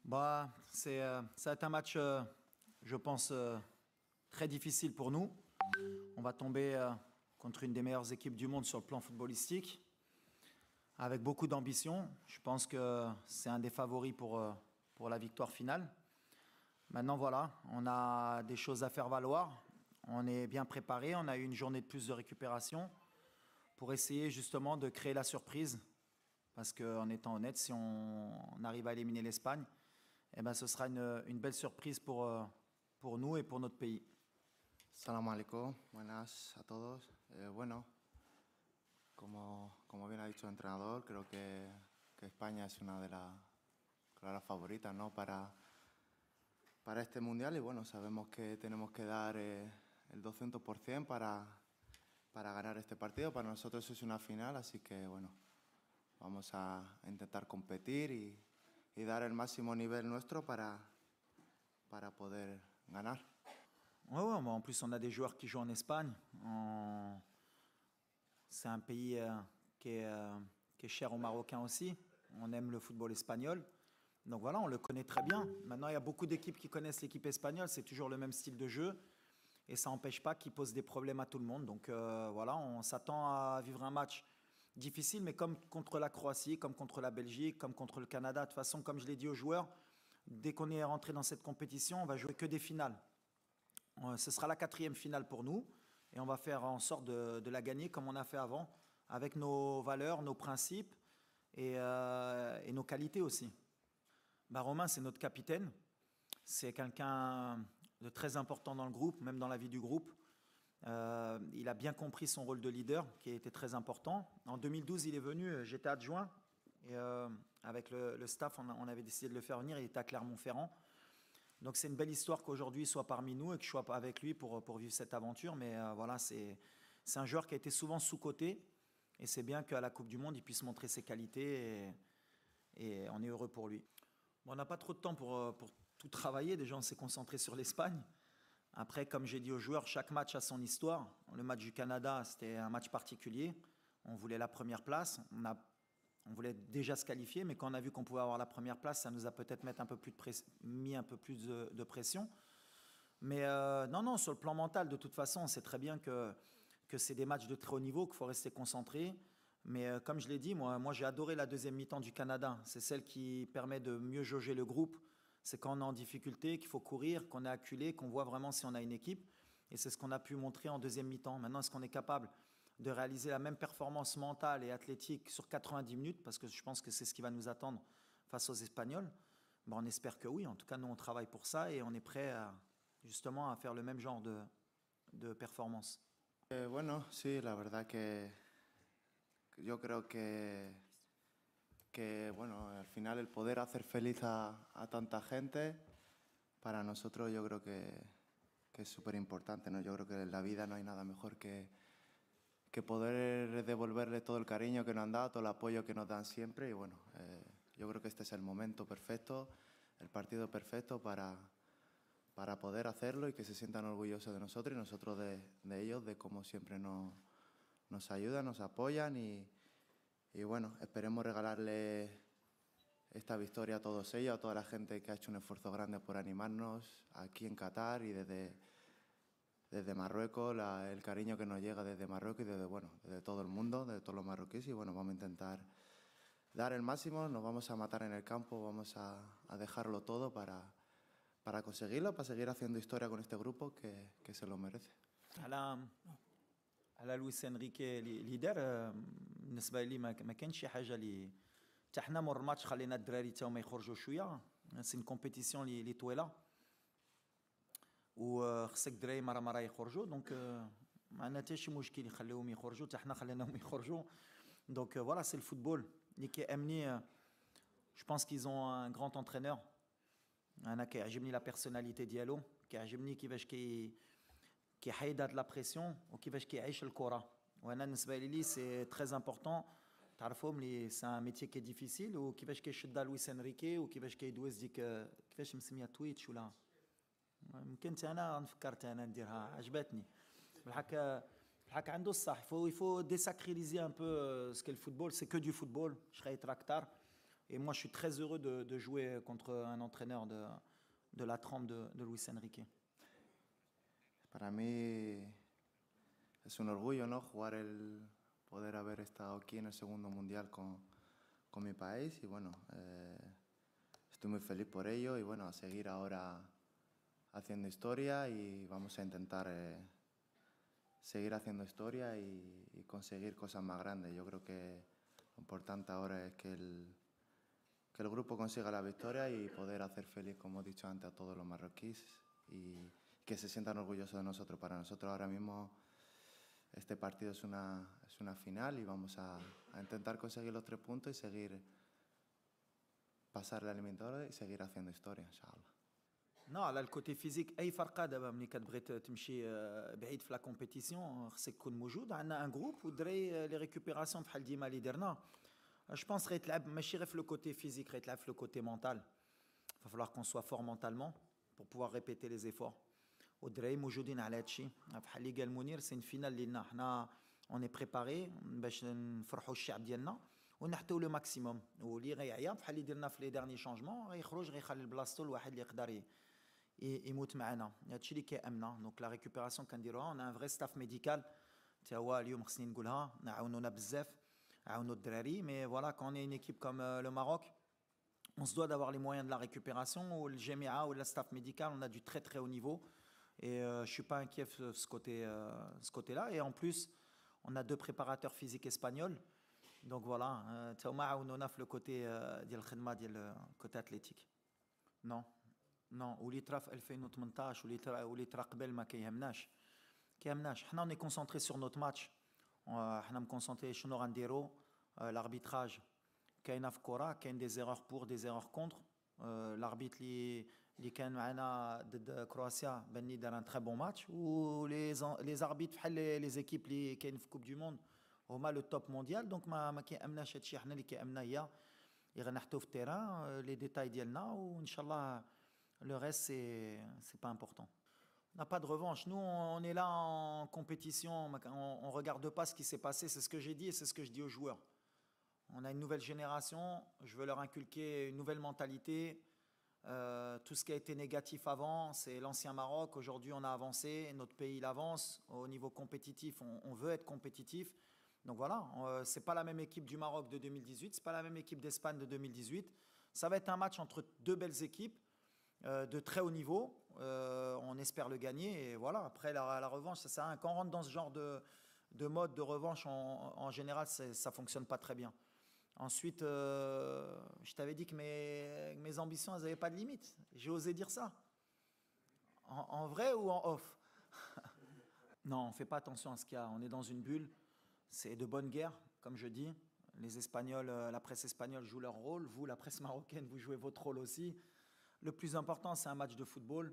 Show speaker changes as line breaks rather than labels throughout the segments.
Ça va être un match, je pense, très difficile pour nous. On va tomber contre une des meilleures équipes du monde sur le plan footballistique, avec beaucoup d'ambition. Je pense que c'est un des favoris pour la victoire finale. Maintenant, voilà, on a des choses à faire valoir. On est bien préparé. On a eu une journée de plus de récupération pour essayer justement de créer la surprise. Parce qu'en étant honnête, si on arrive à éliminer l'Espagne, eh ben, ce sera une belle surprise pour nous et pour notre pays.
Salam alaikum, buenas a todos. Bueno, como bien ha dicho el entrenador, creo que España es una de las claras favoritas, ¿no? para este mundial y bueno, sabemos que tenemos que dar el 200% para ganar este partido. Para nosotros es una final, así que bueno, vamos a intentar competir y dar el máximo nivel nuestro para poder ganar.
Ouais, en plus, on a des joueurs qui jouent en Espagne. C'est un pays qui est cher aux Marocains aussi. On aime le football espagnol. Donc voilà, on le connaît très bien. Maintenant, il y a beaucoup d'équipes qui connaissent l'équipe espagnole. C'est toujours le même style de jeu. Et ça n'empêche pas qu'ils posent des problèmes à tout le monde. Donc voilà, on s'attend à vivre un match difficile, mais comme contre la Croatie, comme contre la Belgique, comme contre le Canada. De toute façon, comme je l'ai dit aux joueurs, dès qu'on est rentré dans cette compétition, on va jouer que des finales. Ce sera la 4e finale pour nous. Et on va faire en sorte de la gagner comme on a fait avant, avec nos valeurs, nos principes et nos qualités aussi. Romain, c'est notre capitaine. C'est quelqu'un de très important dans le groupe, même dans la vie du groupe. Il a bien compris son rôle de leader, qui a été très important. En 2012, il est venu, j'étais adjoint. Et avec le staff, on avait décidé de le faire venir. Il était à Clermont-Ferrand. Donc c'est une belle histoire qu'aujourd'hui il soit parmi nous et que je sois avec lui pour vivre cette aventure. Mais voilà, c'est un joueur qui a été souvent sous-coté. Et c'est bien qu'à la Coupe du Monde, il puisse montrer ses qualités. Et on est heureux pour lui. Bon, on n'a pas trop de temps pour tout travailler. Déjà, on s'est concentré sur l'Espagne. Après, comme j'ai dit aux joueurs, chaque match a son histoire. Le match du Canada, c'était un match particulier. On voulait la première place. On voulait déjà se qualifier, mais quand on a vu qu'on pouvait avoir la première place, ça nous a peut-être mis un peu plus de pression. Mais non, sur le plan mental, de toute façon, on sait très bien que c'est des matchs de très haut niveau, qu'il faut rester concentré. Mais comme je l'ai dit, moi j'ai adoré la deuxième mi-temps du Canada. C'est celle qui permet de mieux jauger le groupe. C'est quand on est en difficulté, qu'il faut courir, qu'on est acculé, qu'on voit vraiment si on a une équipe. Et c'est ce qu'on a pu montrer en deuxième mi-temps. Maintenant, est-ce qu'on est capable de réaliser la même performance mentale et athlétique sur 90 minutes, parce que je pense que c'est ce qui va nous attendre face aux Espagnols? On espère que oui. En tout cas, nous, on travaille pour ça et on est prêt justement à faire le même genre de performance.
Bueno, sí, la verdad que yo creo que bueno, al final el poder hacer feliz a tanta gente, para nosotros yo creo que es súper importante, ¿no? Yo creo que en la vida no hay nada mejor que poder devolverle todo el cariño que nos han dado, todo el apoyo que nos dan siempre. Y bueno, yo creo que este es el momento perfecto, el partido perfecto para poder hacerlo y que se sientan orgullosos de nosotros y nosotros de ellos, de cómo siempre nos ayudan, nos apoyan y bueno, esperemos regalarle esta victoria a todos ellos, a toda la gente que ha hecho un esfuerzo grande por animarnos aquí en Qatar y desde Marruecos, el cariño que nos llega desde Marruecos y desde todo el mundo, de todos los marroquíes. Y bueno, vamos a intentar dar el máximo, nos vamos a matar en el campo, vamos a dejarlo todo para conseguirlo, para seguir haciendo historia con este grupo que se lo merece.
على لويس انريكي ليدر بالنسبه لي ما كانش شي حاجه اللي حتى حنا مور الماتش خلينا الدراري تا هما يخرجوا شويه. سي une كومبيتيسيون اللي طويله وخصك الدراري مره يخرجوا. دونك ما عندنا حتى شي مشكل يخليهم يخرجوا حتى حنا خليناهم يخرجوا. دونك voilà, c'est le football. Niki Amni, je pense qu'ils ont un grand entraîneur. انا كيعجبني la personnalité ديالو, كيعجبني كيفاش كيحيد هاد لا بريسيون وكيفاش كيعيش الكره. وانا بالنسبه لي سي تري امبورطون. تعرفوا ملي سي ان ميتي كي ديفيسيل وكيفاش كيشدها لويس انريكي وكيفاش كيدوز ديك كيفاش مسميه تويتش ولا يمكن انا فكرت انا نديرها عجبتني بالحق عنده الصح. il faut désacraliser un peu ce qu'est le football. C'est que du football. شريت راكتار Et moi, je suis très heureux de jouer contre un entraîneur de la trempe de Luis Enrique.
Para mí es un orgullo, ¿no? Poder haber estado aquí en el segundo mundial con mi país y bueno, estoy muy feliz por ello y bueno, a seguir ahora haciendo historia y vamos a intentar seguir haciendo historia y conseguir cosas más grandes. Yo creo que lo importante ahora es que el grupo consiga la victoria y poder hacer feliz, como he dicho antes, a todos los marroquíes y que se sientan orgullosos de nosotros. Para nosotros ahora mismo este partido es una final y vamos a intentar conseguir los 3 puntos y seguir pasar la eliminatoria y seguir haciendo historia, inshallah.
Non, على الكوتي فيزيك اي فرقه دابا ملي كتبغي تمشي بعيد في لا كومبيتيسيون خصك تكون موجود. عندنا ان جروب والدراري لي ريكوبيراسيون بحال ديما اللي درنا. جو بونس غيتلعب ماشي غير في لو كوتي فيزيك, غيتلعب في لو كوتي mental. Il va falloir qu'on soit fort mentalement pour pouvoir répéter les efforts. والدراري موجودين على هذا الشيء. بحال اللي قال منير سي فينال لينا حنا اون بريباري باش نفرحوا الشعب ديالنا ونحتوا لو ماكسيموم. واللي غيعيا بحال اللي درنا في لي ديرني شونجمون غيخرج غيخلي بلاصتو لواحد اللي يقدر يموت معنا. هادشي اللي كيامنا. دونك لا ريكوبيراسيون كنديروها. اون ان فري ستاف ميديكال حتى هو اليوم خصني نقولها عاونونا بزاف, عاونوا الدراري. مي فوالا كون اون ايكيب كوم لو ماروك on se doit d'avoir les moyens de la récupération. Ou le GMA ou le staff médical, on a du très très haut niveau. Et je ne suis pas inquiet de ce côté-là. Et en plus, on a 2 préparateurs physiques espagnols. Donc voilà, on a le côté le côté athlétique. Non, non. Ou les traf 2018 ou les traqbel ma kayhamnash. On est concentré sur notre match. On est concentré sur l'arbitrage. كاين في كره كاين des erreurs pour des erreurs contre. L'arbitre اللي كان معنا ضد كرواتيا بني دار ان تري بون ماتش. و لي زاربيت بحال لي زيكيب اللي كاين في كوب دو موند هما لو توب مونديال. دونك ما كيامناش هادشي. حنا اللي كيامنا هي غنحطو في التيران لي ديتاي ديالنا وان شاء الله le reste c'est pas important. On n'a pas de revanche. Nous, on est là en compétition. On regarde pas ce qui s'est passé. C'est ce que j'ai dit et c'est ce que je dis aux joueurs. On a une nouvelle génération, je veux leur inculquer une nouvelle mentalité. Tout ce qui a été négatif avant, c'est l'ancien Maroc. Aujourd'hui, on a avancé, notre pays il avance. Au niveau compétitif, on veut être compétitif. Donc voilà, ce n'est pas la même équipe du Maroc de 2018, ce n'est pas la même équipe d'Espagne de 2018. Ça va être un match entre 2 belles équipes de très haut niveau. On espère le gagner. Et voilà, après la revanche, ça sert à rien. Quand on rentre dans ce genre de mode de revanche, en général, ça ne fonctionne pas très bien. Ensuite, je t'avais dit que mes ambitions, elles n'avaient pas de limite. J'ai osé dire ça. En vrai ou en off? Non, on ne fait pas attention à ce qu'il y a. On est dans une bulle. C'est de bonne guerre, comme je dis. Les Espagnols, la presse espagnole joue leur rôle. Vous, la presse marocaine, vous jouez votre rôle aussi. Le plus important, c'est un match de football.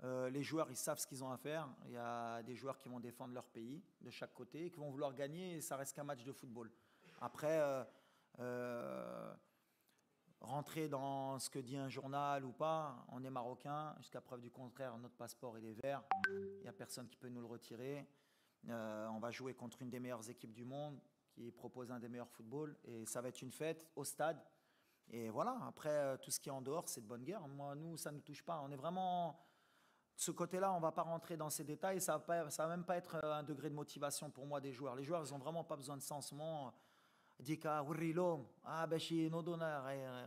Les joueurs, ils savent ce qu'ils ont à faire. Il y a des joueurs qui vont défendre leur pays de chaque côté, qui vont vouloir gagner, et ça reste qu'un match de football. Après... rentrer dans ce que dit un journal ou pas, on est marocain, jusqu'à preuve du contraire, notre passeport il est vert, il n'y a personne qui peut nous le retirer. On va jouer contre une des meilleures équipes du monde qui propose un des meilleurs footballs et ça va être une fête au stade. Et voilà, après tout ce qui est en dehors, c'est de bonne guerre. Moi, nous, ça ne nous touche pas. On est vraiment... De ce côté-là, on ne va pas rentrer dans ces détails. Ça ne va même pas être un degré de motivation pour moi des joueurs. Les joueurs, ils n'ont vraiment pas besoin de ça en ce moment. ديكا وري لهم باش ينوضوا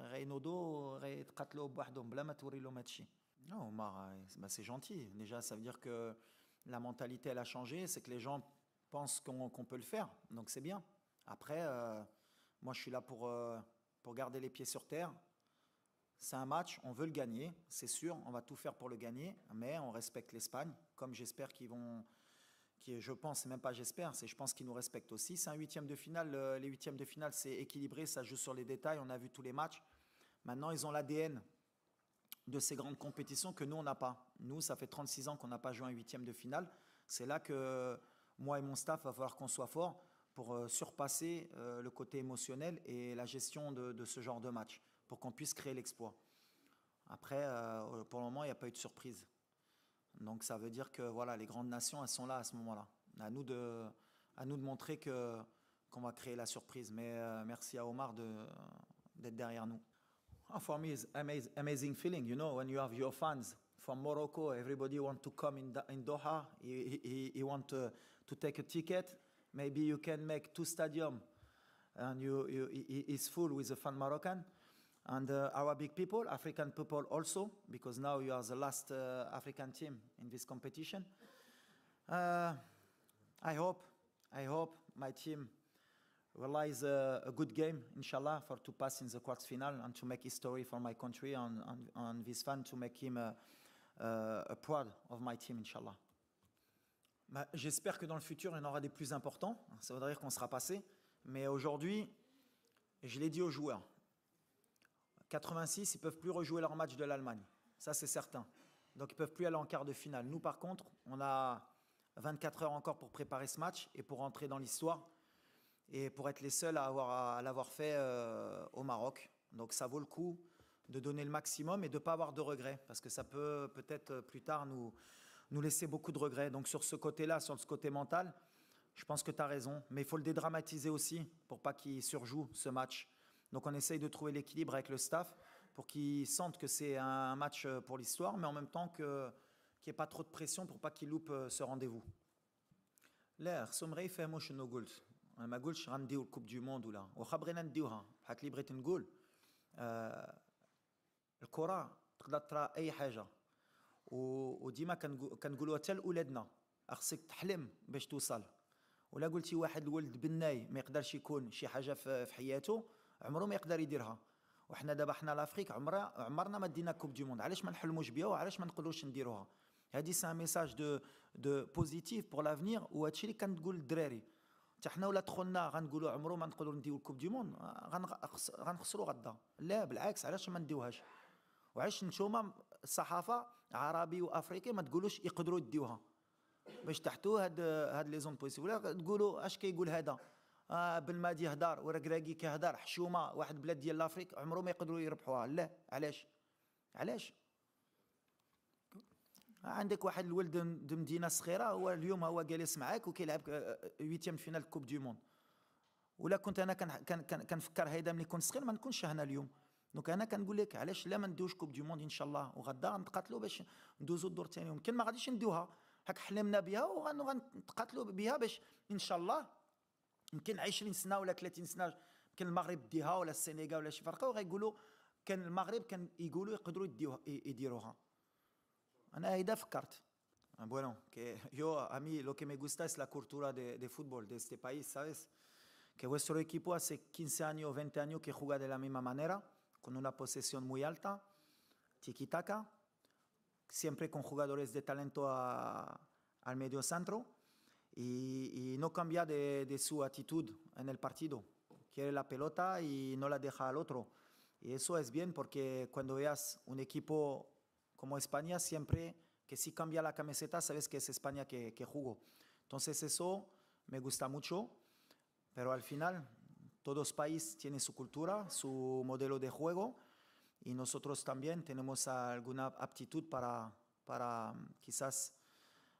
غينوضوا غيتقاتلوا بوحدهم بلا ما توري لهم هادشي. Non, c'est gentil. Déjà, ça veut dire que la mentalité elle a changé, c'est que les gens pensent qu'on peut le faire. Donc c'est bien. Après moi je suis là pour garder les pieds sur terre. C'est un match, on veut le gagner, c'est sûr, on va tout faire pour le gagner, mais on respecte l'Espagne comme j'espère qu'ils vont je pense, c'est même pas j'espère, c'est je pense qu'ils nous respectent aussi. C'est un 8e de finale, les 8e de finale c'est équilibré, ça joue sur les détails, on a vu tous les matchs. Maintenant ils ont l'ADN de ces grandes compétitions que nous on n'a pas. Nous ça fait 36 ans qu'on n'a pas joué un 8e de finale. C'est là que moi et mon staff va falloir qu'on soit fort pour surpasser le côté émotionnel et la gestion de ce genre de match, pour qu'on puisse créer l'exploit. Après, pour le moment il n'y a pas eu de surprise. Donc ça veut dire que voilà, les grandes nations, elles sont là à ce moment-là. À nous de montrer qu'on va créer la surprise. Mais merci à Omar d'être derrière nous. For me, it's amazing feeling, you know, when you have your fans from Morocco, everybody want to come in Doha, he want to take a ticket. Maybe you can make 2 stadiums, and it's full with the fan Moroccan. And our big people, African people also, because now you are the last African team in this competition. I hope my team realize a good game, inshallah, for to pass in the quarts final and to make history for my country and this fan to make him proud of my team, inshallah. J'espère que dans le futur, il y en aura des plus importants. Ça voudrait dire qu'on sera passé. Mais aujourd'hui, je l'ai dit aux joueurs, 86, ils ne peuvent plus rejouer leur match de l'Allemagne. Ça, c'est certain. Donc, ils ne peuvent plus aller en quart de finale. Nous, par contre, on a 24 heures encore pour préparer ce match et pour entrer dans l'histoire et pour être les seuls à l'avoir fait au Maroc. Donc, ça vaut le coup de donner le maximum et de ne pas avoir de regrets parce que ça peut peut-être plus tard nous laisser beaucoup de regrets. Donc, sur ce côté-là, sur ce côté mental, je pense que tu as raison. Mais il faut le dédramatiser aussi pour pas qu'il surjoue ce match. Donc, on essaye de trouver l'équilibre avec le staff pour qu'ils sentent que c'est un match pour l'histoire, mais en même temps qu'il n'y ait pas trop de pression pour pas qu'ils loupent ce rendez-vous. لا خصهم غير يفهموا شنو قلت. انا ما قلتش غنديو الكوب دو موند ولا واخا بغينا نديوها بحال اللي بغيت نقول الكره تقدر ترى اي حاجه وديما كنقولوها حتى لاولادنا خصك تحلم باش توصل ولا قلتي واحد الولد بناي ما يقدرش يكون شي حاجه في حياته عمره ما يقدر يديرها وحنا دابا حنا لافريك عمرنا ما دينا كوب دو موند علاش ما نحلموش بها وعلاش ما نقدروش نديروها هذه سي ان ميساج دو بوزيتيف بور لافنير وهادشي اللي كنقول للدراري حتى حنا ولا دخلنا غنقولوا عمره ما نقدروا نديو الكوب دو موند غنخسروا غدا لا بالعكس علاش ما نديوهاش وعلاش نتوما الصحافه عربي وافريقي ما تقولوش يقدروا يديوها باش تحتوا هاد لي زون بوسيبل ولا تقولوا اش كيقول هذا بالمادي هدار وركراكي كهدار حشومه واحد بلاد ديال لافريك عمره ما يقدروا يربحوها لا علاش عندك واحد الولد مدينه صغيره هو اليوم هو جالس معاك وكيلعب 8 فينال كوب دو موند ولا كنت انا كنفكر هيدا ملي كنت صغير ما نكونش هنا اليوم دونك انا كنقول لك علاش لا ما ندوش كوب دو موند ان شاء الله وغدا غنتقاتلوا باش ندوزوا الدور الثاني يمكن ما غاديش ندوها هاك حلمنا بها وغنتقاتلوا بها باش ان شاء الله يمكن 20 سنه ولا 30 سنه يمكن المغرب ديها ولا السنغال ولا شي فرقه وغيقولوا كان المغرب كان يقولوا يقدروا يديروها انا هيدا فكرت bueno que yo a mí lo que me gusta es la cultura de fútbol de este país sabes que vuestro equipo hace 15 años 20 años que juega de la misma manera con una posesión muy alta tiki-taka siempre con jugadores de talento al medio centro y no cambia de su actitud en el partido. Quiere la pelota y no la deja al otro. Y eso es bien porque cuando veas un equipo como España, siempre que si cambia la camiseta, sabes que es España que jugó. Entonces eso me gusta mucho, pero al final todos países tienen su cultura, su modelo de juego y nosotros también tenemos alguna aptitud para quizás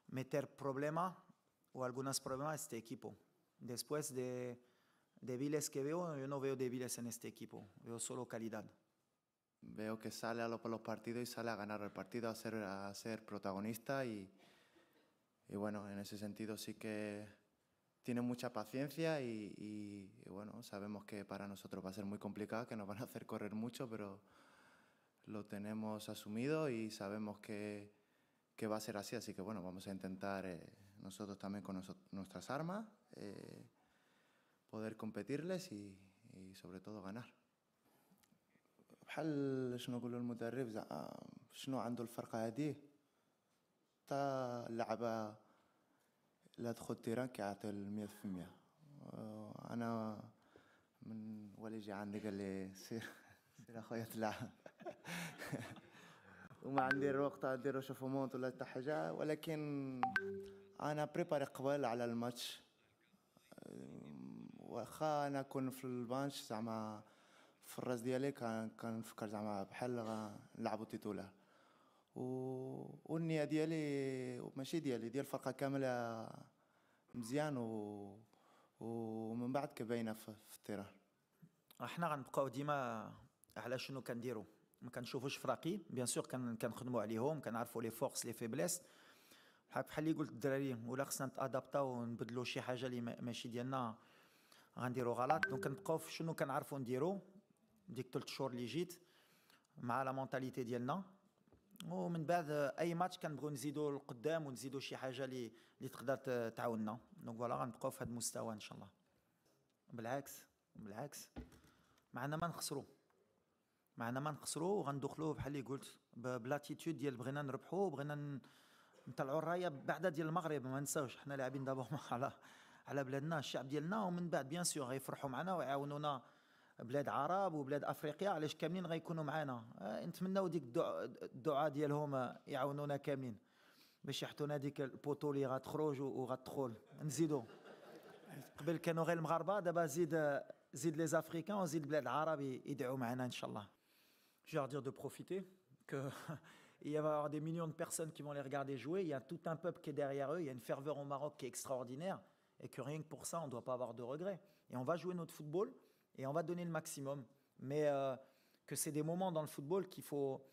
meter problemas o algunos problemas a este equipo. Después de débiles que veo, yo no veo débiles en este equipo, veo solo calidad.
Veo que sale a los partidos y sale a ganar el partido, a ser protagonista y bueno, en ese sentido sí que tiene mucha paciencia y bueno, sabemos que para nosotros va a ser muy complicado, que nos van a hacer correr mucho, pero lo tenemos asumido y sabemos que va a ser así que bueno, vamos a intentar nosotros también con nuestras armas poder competirles y sobre todo ganar. بحال شنو نقولوا المدرب زعما شنو عنده الفرقه هذه تا اللعبه لا تدخل تيران كيعطي 100% انا من ولي جا عندي قال لي سير اخويا تلعب وما عندي الوقت نديرو شوفومونت ولا حتى حاجه ولكن انا بريباري قبل على الماتش واخا انا كون في البانش زعما في الراس ديالي كنفكر زعما بحال نلعبوا تيتولار والنيه ديالي ماشي ديالي ديال الفرقه كامله مزيان ومن بعد كباينه في التيران
احنا غنبقاو ديما على شنو كنديروا. ما كنشوفوش فراقي، بيان سور كنخدموا عليهم، كنعرفوا لي فورس لي فيبليس. بحال اللي قلت الدراري، ولا خصنا نتادابطاو ونبدلوا شي حاجه اللي ماشي ديالنا غنديروا غلط. دونك كنبقاو في شنو كنعرفوا نديروا ديك 3 شهور اللي جيت مع لا مونتاليتي ديالنا. ومن بعد اي ماتش كنبغيو نزيدوا لقدام ونزيدوا شي حاجه اللي تقدر تعاوننا. دونك فوالا غنبقاو في هذا المستوى ان شاء الله. بالعكس معنا ما نخسروا وغندخلوا بحال اللي قلت بلاتيتود ديال بغينا نربحوا، بغينا نطلعوا الرايه بعدا ديال المغرب. ما نساوش حنا لاعبين دابا على بلادنا، الشعب ديالنا، ومن بعد بيان سور غيفرحوا معنا ويعاونونا بلاد عرب وبلاد افريقيا، علاش كاملين غيكونوا معنا. نتمناو ديك الدعاء ديالهم يعاونونا كاملين باش يحطونا ديك البوطو اللي غتخرج وغتدخل. نزيدوا قبل كانوا غير المغاربه، دابا زيد لي افريكان وزيد بلاد العرب يدعوا معنا ان شاء الله. Je vais leur dire de profiter, qu'il va y avoir des millions de personnes qui vont les regarder jouer. Il y a tout un peuple qui est derrière eux. Il y a une ferveur au Maroc qui est extraordinaire. Et que rien que pour ça, on ne doit pas avoir de regrets. Et on va jouer notre football et on va donner le maximum. Mais que c'est des moments dans le football qu'il faut...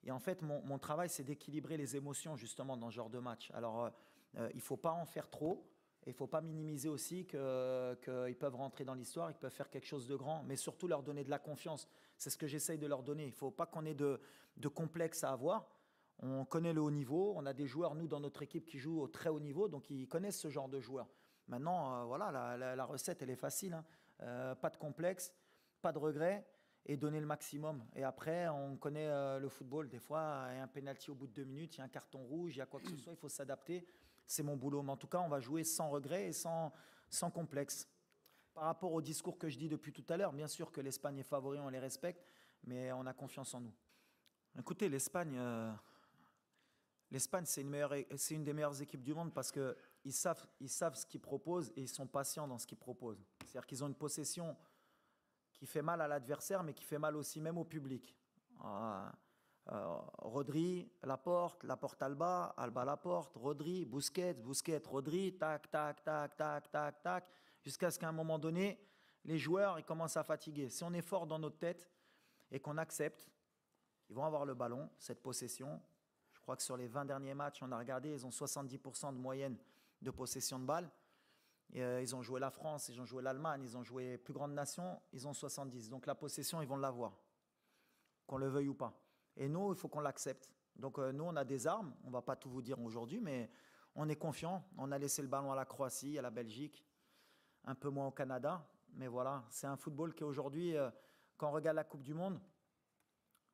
Et en fait, mon travail, c'est d'équilibrer les émotions justement dans ce genre de match. Alors, il ne faut pas en faire trop. Et il ne faut pas minimiser aussi qu'ils peuvent rentrer dans l'histoire, qu'ils peuvent faire quelque chose de grand, mais surtout leur donner de la confiance. C'est ce que j'essaye de leur donner. Il ne faut pas qu'on ait de complexe à avoir. On connaît le haut niveau, on a des joueurs, nous, dans notre équipe, qui jouent au très haut niveau, donc ils connaissent ce genre de joueurs. Maintenant, voilà, la recette, elle est facile. Hein. Pas de complexe, pas de regret, et donner le maximum. Et après, on connaît le football. Des fois, il y a un penalty au bout de 2 minutes, il y a un carton rouge, il y a quoi que ce soit, il faut s'adapter. C'est mon boulot. Mais en tout cas, on va jouer sans regret et sans complexe. Par rapport au discours que je dis depuis tout à l'heure, bien sûr que l'Espagne est favori, on les respecte, mais on a confiance en nous. Écoutez, l'Espagne, c'est une des meilleures équipes du monde parce qu'ils savent ce qu'ils proposent et ils sont patients dans ce qu'ils proposent. C'est-à-dire qu'ils ont une possession qui fait mal à l'adversaire, mais qui fait mal aussi même au public. Rodri, Laporte Alba, Laporte, Rodri, Busquets, Rodri, tac, tac, tac, tac, tac, tac, jusqu'à ce qu'à un moment donné, les joueurs ils commencent à fatiguer. Si on est fort dans notre tête et qu'on accepte, ils vont avoir le ballon, cette possession. Je crois que sur les 20 derniers matchs, on a regardé, ils ont 70% de moyenne de possession de balle. Et, ils ont joué la France, ils ont joué l'Allemagne, ils ont joué plus grandes nations, ils ont 70. Donc la possession, ils vont l'avoir, qu'on le veuille ou pas. Et nous, il faut qu'on l'accepte. Donc nous, on a des armes. On ne va pas tout vous dire aujourd'hui, mais on est confiant. On a laissé le ballon à la Croatie, à la Belgique, un peu moins au Canada. Mais voilà, c'est un football qui aujourd'hui, quand on regarde la Coupe du Monde,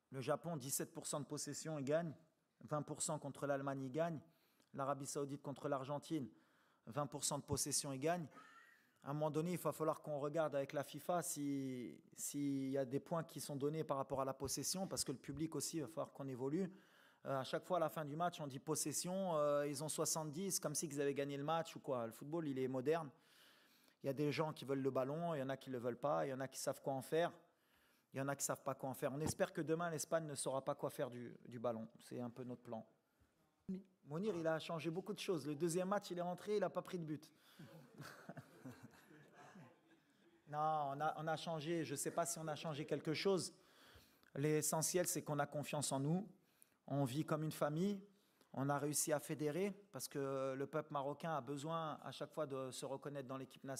le Japon, 17% de possession, il gagne. 20% contre l'Allemagne, il gagne. L'Arabie Saoudite contre l'Argentine, 20% de possession, il gagne. À un moment donné, il va falloir qu'on regarde avec la FIFA s'il y a des points qui sont donnés par rapport à la possession, parce que le public aussi, il va falloir qu'on évolue. À chaque fois, à la fin du match, on dit possession, ils ont 70, comme si ils avaient gagné le match ou quoi. Le football, il est moderne. Il y a des gens qui veulent le ballon, il y en a qui ne le veulent pas, il y en a qui savent quoi en faire, il y en a qui ne savent pas quoi en faire. On espère que demain, l'Espagne ne saura pas quoi faire du ballon. C'est un peu notre plan. Mounir, il a changé beaucoup de choses. Le deuxième match, il est rentré, il n'a pas pris de but. Non, on a changé, je ne sais pas si on a changé quelque chose. L'essentiel, c'est qu'on a confiance en nous. On vit comme une famille. On a réussi à fédérer parce que le peuple marocain a besoin à chaque fois de se reconnaître dans l'équipe nationale.